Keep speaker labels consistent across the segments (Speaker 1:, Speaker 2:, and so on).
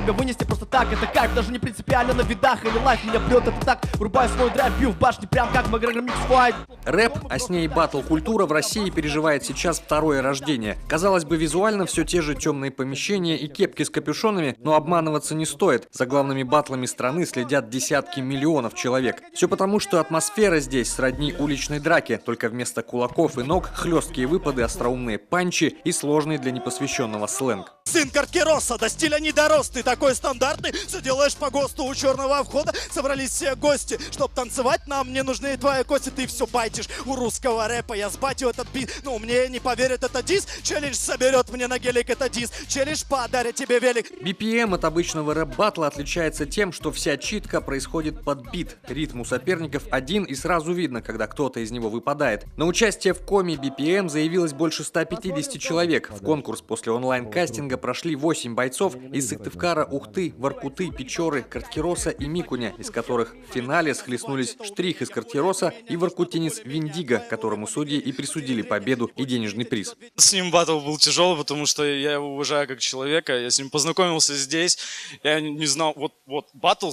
Speaker 1: тебя вынести просто так. Это кайф, даже не принципиально на видах или лайф. Меня прет это так, врубаю свой драйв, бью в башне, прям как Макгрегор Микс Файт.
Speaker 2: Рэп, а с ней батл-культура в России переживает сейчас второе рождение. Казалось бы, визуально все те же темные помещения и кепки с капюшонами, но обманываться не стоит. За главными батлами страны следят десятки миллионов человек. Все потому, что атмосфера здесь сродни уличной драке, только вместо кулаков и ног хлесткие выпады, остроумные панчи и сложный для непосвященного сленг.
Speaker 3: Сын Каркероса, до стиля не дорос, ты такой стандартный, все делаешь по ГОСТу у черного входа, собрались все гости, чтоб танцевать, нам не нужны твои кости, ты все байтишь у русского рэпа, я сбатю этот бит, ну мне не поверит это дис, челлендж соберет мне на гелик это дис, челлендж подарит тебе велик.
Speaker 2: BPM от обычного рэп-баттла отличается тем, что вся читка происходит под бит, ритм у соперников один и сразу видно, когда кто-то из него выпадает. На участие в коме BPM заявилось больше 150 человек, в конкурс после онлайн-кастинга прошли 8 бойцов из Сыктывкара, Ухты, Воркуты, Печоры, Карткероса и Микуня, из которых в финале схлестнулись Штрих из Карткероса и воркутинец Виндиго, которому судьи и присудили победу и денежный приз.
Speaker 4: С ним баттл был тяжелый, потому что я его уважаю как человека, я с ним познакомился здесь, я не знал, вот баттл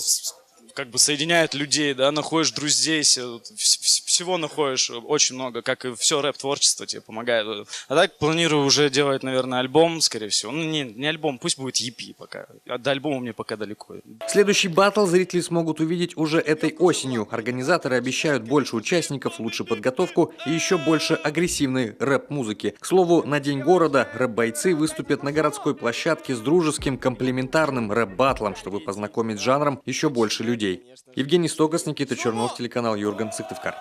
Speaker 4: как бы соединяет людей, да, находишь друзей, всего находишь очень много, как и все рэп-творчество тебе помогает. А так планирую уже делать, наверное, альбом, скорее всего. Ну, не альбом, пусть будет EP пока. А до альбома мне пока далеко.
Speaker 2: Следующий баттл зрители смогут увидеть уже этой осенью. Организаторы обещают больше участников, лучше подготовку и еще больше агрессивной рэп-музыки. К слову, на День города рэп-бойцы выступят на городской площадке с дружеским комплементарным рэп-баттлом, чтобы познакомить с жанром еще больше людей. Евгений Стокос, Никита Чернов, телеканал Юрган, Сыктывкар.